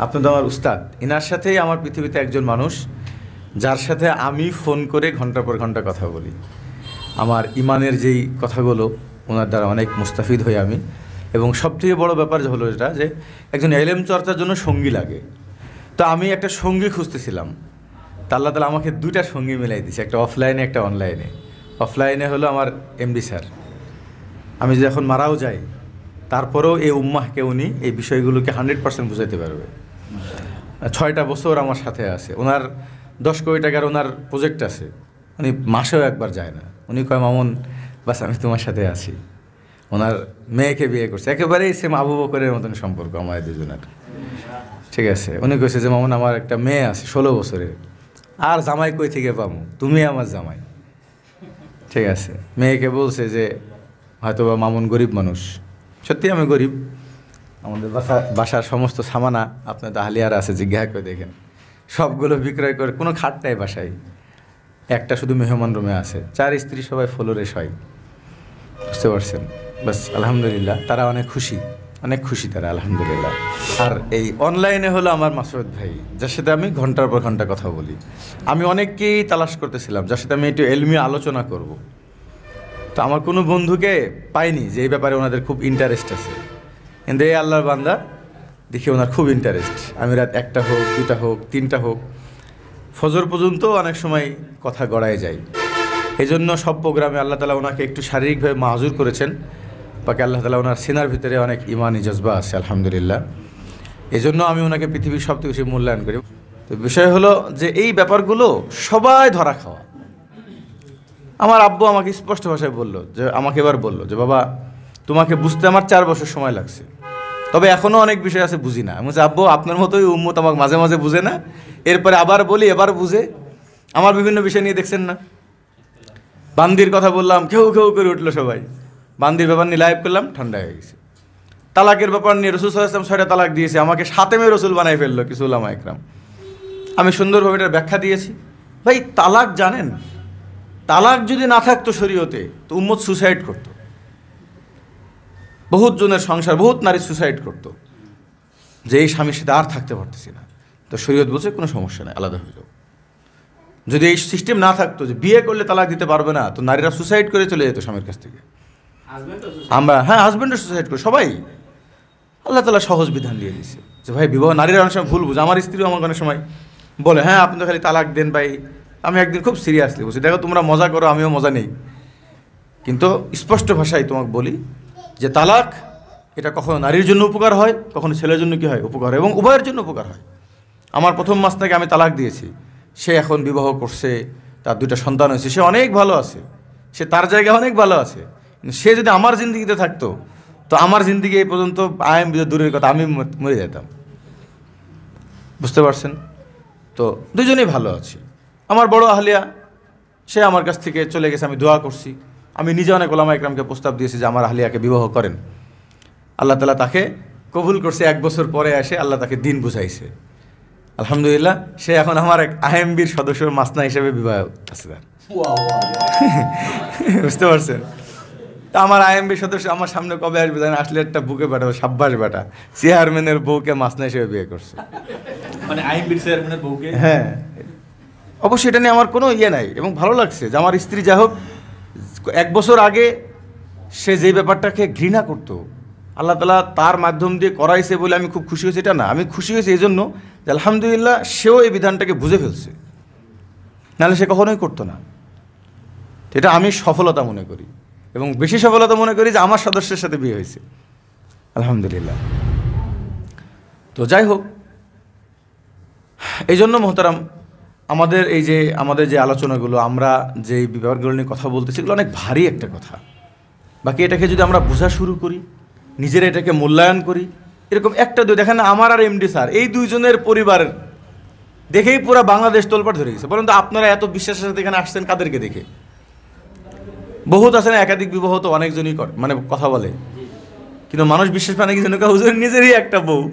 আপনি তো আমার উস্তাদ। ইনার সাথেই আমার পৃথিবীতে একজন মানুষ যার সাথে আমি ফোন করে ঘন্টার পর ঘন্টা কথা বলি। আমার ইমানের যেই কথাগুলো ওনার দ্বারা অনেক মুস্তাফিদ হই আমি। এবং সবথেকে বড় ব্যাপার হলো এটা যে একজন এলেম চর্চার জন্য সঙ্গী লাগে। তো আমি একটা সঙ্গী খুঁজতেছিলাম, তা আল্লাহ তাআলা আমাকে দুইটা সঙ্গী মিলাই দিয়েছে, একটা অফলাইনে একটা অনলাইনে। অফলাইনে হলো আমার এমডি স্যার। আমি যদি এখন মারাও যাই তারপরেও এই উম্মাহকে উনি এই বিষয়গুলোকে 100% বুঝাইতে পারবে। 6টা বছর আমার সাথে আছে। ওনার 10 কোটি টাকার ওনার প্রজেক্ট আছে, উনি মাসেও একবার যায় না। উনি কয়, মামুন বাস আমি তোমার সাথে আছি। ওনার মেয়েকে বিয়ে করছে, একেবারেই সেম আবু বকরের মতন সম্পর্ক আমাদের দুজনের। ঠিক আছে, উনি কইছে যে মামুন আমার একটা মেয়ে আছে 16 বছরের, আর জামাই কই থেকে পামু, তুমি আমার জামাই। ঠিক আছে, মেয়েকে বলছে যে হয়তো বা মামুন গরিব মানুষ। সত্যি আমি গরিব। আমাদের বাসার সমস্ত সামানা আপনার দাহলিয়ার আছে, জিজ্ঞাসা করে দেখেন, সবগুলো বিক্রয় করে, কোনো খাট নাই বাসায়, একটা শুধু মেহমান রুমে আছে। 4 স্ত্রী সবাই ফ্লোরে শয়। বুঝতে পারছেন? বাস আলহামদুলিল্লাহ, তারা অনেক খুশি, অনেক খুশি তারা, আলহামদুলিল্লাহ। আর এই অনলাইনে হলো আমার মাসুদ ভাই, যার সাথে আমি ঘন্টার পর ঘন্টা কথা বলি। আমি অনেককেই তালাশ করতেছিলাম যার সাথে আমি একটু এলমি আলোচনা করব। তো আমার কোনো বন্ধুকে পাইনি যে এই ব্যাপারে ওনাদের খুব ইন্টারেস্ট আছে। কিন্তু এই আল্লাহর বান্দা দেখি ওনার খুব ইন্টারেস্ট। আমি রাত 1টা হোক, 2টা হোক, 3টা হোক, ফজর পর্যন্ত অনেক সময় কথা গড়ায় যায়। এই জন্য সব প্রোগ্রামে আল্লাহ তাআলা ওনাকে একটু শারীরিকভাবে মাহজুর করেছেন। বাকি আল্লাহ তাআলা ওনার সিনার ভিতরে অনেক ইমানি জজবা আছে, আলহামদুলিল্লাহ। এই জন্য আমি ওনাকে পৃথিবীর সবথেকে বেশি মূল্যায়ন করি। তো বিষয় হলো যে এই ব্যাপারগুলো সবাই ধরা খাওয়া। আমার আব্বু আমাকে স্পষ্ট ভাষায় বললো যে, আমাকে এবার বললো যে বাবা তোমাকে বুঝতে আমার 4 বছর সময় লাগছে, তবে এখনও অনেক বিষয় আছে বুঝি না। আমি বলছি, আব্বু আপনার মতোই উম্মত আমাকে মাঝে মাঝে বুঝে না, এরপরে আবার বলি এবার বুঝে। আমার বিভিন্ন বিষয় নিয়ে দেখছেন না, বান্দির কথা বললাম, কেউ কেউ করে উঠলো সবাই। বান্দির ব্যাপার নিয়ে লাইভ করলাম, ঠান্ডা হয়ে গেছে। তালাকের ব্যাপার নিয়ে রাসূল সাল্লাল্লাহু আলাইহি ওয়াসাল্লাম 6টা তালাক দিয়েছে, আমাকে খাতেমে রাসূল বানাই ফেললো কিছু উলামা ইকরাম। আমি সুন্দরভাবে এটার ব্যাখ্যা দিয়েছি। ভাই তালাক জানেন, তালাক যদি না থাকতো শরীয়তে তো উম্মত সুসাইড করতো। বহুত জনের সংসার, বহুত নারী সুসাইড করতো যে এই স্বামীর সাথে আর থাকতে পারতেছি না। তো শরীয়ত বলছে কোনো সমস্যা নেই, আলাদা হয়ে যাও। যদি এই সিস্টেম না থাকতো যে বিয়ে করলে তালাক দিতে পারবে না, তো নারীরা সুসাইড করে চলে যেত স্বামীর কাছ থেকে। আমরা হাজব্যান্ডও সুসাইড করি সবাই। আল্লাহ তাআলা সহজ বিধান দিয়ে দিয়েছে যে ভাই বিবাহ, নারীরা অনেক সময় ভুল বুঝে। আমার স্ত্রীও আমার অনেক সময় বলে, হ্যাঁ আপনি তো খালি তালাক দেন ভাই। আমি একদিন খুব সিরিয়াসলি বলছি, দেখো তোমরা মজা করো, আমিও মজা নেই, কিন্তু স্পষ্ট ভাষায় তোমাকে বলি যে তালাক এটা কখনো নারীর জন্য উপকার হয়, কখনো ছেলের জন্য কী হয় উপকার হয়, এবং উভয়ের জন্য উপকার হয়। আমার প্রথম মাস থেকে আমি তালাক দিয়েছি, সে এখন বিবাহ করছে, তার 2টা সন্তান হয়েছে, সে অনেক ভালো আছে, সে তার জায়গায় অনেক ভালো আছে। কিন্তু সে যদি আমার জিন্দিগিতে থাকতো তো আমার জিন্দিগি এই পর্যন্ত দূরের কথা, আমি মরে যেতাম। বুঝতে পারছেন? তো দুজনেই ভালো আছি। আমার বড় আহলিয়া, সে আমার কাছ থেকে চলে গেছে, আমি দোয়া করছি। আমি নিজে অনেক ওলামা ইকরামকে প্রস্তাব দিয়েছি যে আমার আহলিয়াকে বিবাহ করেন। আল্লাহ তাআলা তাকে কবুল করছে। 1 বছর পরে এসে আল্লাহ তাকে দিন বুঝাইছে, আলহামদুলিল্লাহ। সে এখন আমার এক আইএমবির সদস্য মাসনা হিসেবে বিবাহ আছে তার। বুঝতে পারছেন? তা আমার আইএমবির সদস্য আমার সামনে কবে আসবে জানেন? আসলে একটা বুকে পাঠাবো, সাব্বাস বেটা, চেয়ারম্যানের বউকে মাসনা হিসেবে বিয়ে করছে। মানে আইএমবির চেয়ারম্যানের বউকে? হ্যাঁ, অবশ্যই এটা নিয়ে আমার কোনো ইয়ে নাই, এবং ভালো লাগছে যে আমার স্ত্রী যা হোক 1 বছর আগে সে যে ব্যাপারটাকে ঘৃণা করতো, আল্লাহ তাআলা তার মাধ্যম দিয়ে করাইছে বলে আমি খুব খুশি হয়েছি। এটা না, আমি খুশি হয়েছি এই জন্য যে আলহামদুলিল্লাহ সেও এই বিধানটাকে বুঝে ফেলছে, নাহলে সে কখনোই করতো না। এটা আমি সফলতা মনে করি, এবং বেশি সফলতা মনে করি যে আমার সদস্যের সাথে বিয়ে হয়েছে, আলহামদুলিল্লাহ। তো যাই হোক, এই জন্য মোহতারাম আমাদের যে আলোচনাগুলো, আমরা যে বিভাগগুলো নিয়ে কথা বলতেছি, এগুলো অনেক ভারী একটা কথা। বাকি এটাকে যদি আমরা বোঝা শুরু করি, নিজেরা এটাকে মূল্যায়ন করি, এরকম একটা দুই দেখেন না, আমার আর এমডি স্যার এই দুইজনের পরিবারের দেখেই পুরো বাংলাদেশ তোলপাড় ধরে গেছে। বলুন তো আপনারা এত বিশ্বাসের সাথে এখানে আসছেন কাদেরকে দেখে? বহুত আছে না, একাধিক বিবাহ তো অনেকজনই করে, মানে কথা বলে, কিন্তু মানুষ বিশ্বাস পায় না কি জন্য? হুজুর নিজেরই একটা বউ।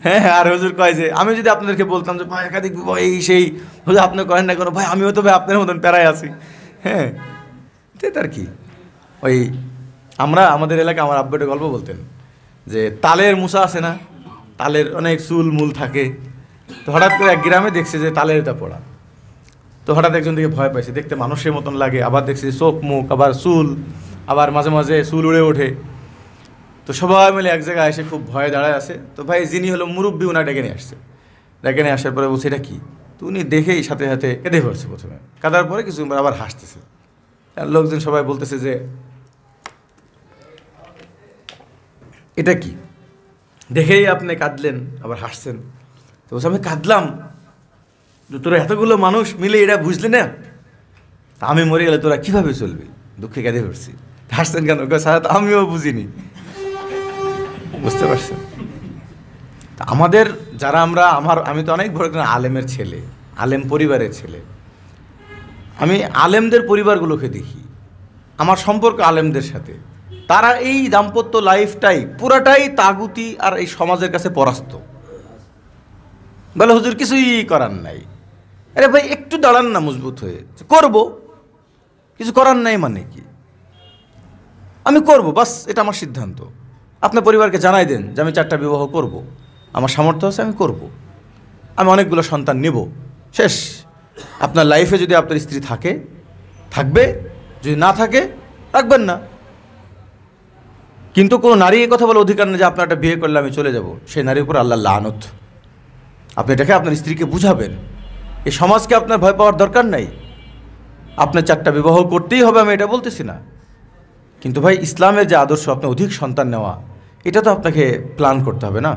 হ্যাঁ, আর হুজুর কয় যে আমি যদি আপনাদেরকে বলতাম যে ভাই একাধিক বিবাহ এই সেই, হুজুর আপনি করেন না কোনো, ভাই আমিও তো ভাই আপনার মতন প্যারায় আছি। হ্যাঁ, তার কি ওই আমাদের এলাকায় আমার আব্বু একটা গল্প বলতেন যে তালের মুসা আছে না, তালের অনেক চুল মূল থাকে। তো হঠাৎ করে এক গ্রামে দেখছে যে তালের এটা পড়া। তো হঠাৎ একজন দিকে ভয় পাইছে, দেখতে মানুষের মতন লাগে, আবার দেখছে চোখ মুখ, আবার চুল, আবার মাঝে মাঝে চুল উড়ে ওঠে। তো সবাই মিলে এক জায়গায় এসে খুব ভয়ে দাঁড়ায় আছে। তো ভাই যিনি হলো মুরব্বী, ওনার ডেকে নিয়ে আসছে। ডেকে নিয়ে আসার পরে বলছে এটা কি? তো উনি দেখেই সাথে সাথে কেঁদে পড়ছে প্রথমে, কাঁদার পরে কিছু আবার হাসতেছে। আর লোকজন সবাই বলতেছে যে এটা কি? দেখেই আপনি কাঁদলেন আবার হাসছেন। তো বলছে আমি কাঁদলাম, তোরা এতগুলো মানুষ মিলে এটা বুঝলি না? তা আমি মরে গেলে তোরা কিভাবে চলবি? দুঃখে কেঁদে পড়ছি। হাসছেন কেন? স্যার আমিও বুঝিনি। বুঝতে পারছেন? তা আমাদের যারা আমি তো অনেক বড় একজন আলেমের ছেলে, আলেম পরিবারের ছেলে। আমি আলেমদের পরিবারগুলোকে দেখি, আমার সম্পর্ক আলেমদের সাথে। তারা এই দাম্পত্য লাইফটাই পুরাটাই তাগুতি আর এই সমাজের কাছে পরাস্ত। বলে হুজুর কিছুই করার নাই। আরে ভাই একটু দাঁড়ান না মজবুত হয়ে, করব, কিছু করার নাই মানে কি? আমি করব, বাস এটা আমার সিদ্ধান্ত। আপনার পরিবারকে জানাই দেন যে আমি 4টা বিবাহ করব, আমার সামর্থ্য আছে, আমি করব, আমি অনেকগুলো সন্তান নেব, শেষ। আপনার লাইফে যদি আপনার স্ত্রী থাকে থাকবে, যদি না থাকে রাখবেন না। কিন্তু কোনো নারী এই কথা বলে অধিকার নেই যে আপনার একটা বিয়ে করলে আমি চলে যাব, সেই নারীর উপর আল্লাহ লানত। আপনি এটাকে আপনার স্ত্রীকে বুঝাবেন। এই সমাজকে আপনার ভয় পাওয়ার দরকার নাই। আপনার 4টা বিবাহ করতেই হবে আমি এটা বলতেছি না, কিন্তু ভাই ইসলামের যে আদর্শ, আপনার অধিক সন্তান নেওয়া, এটা তো আপনাকে প্ল্যান করতে হবে না?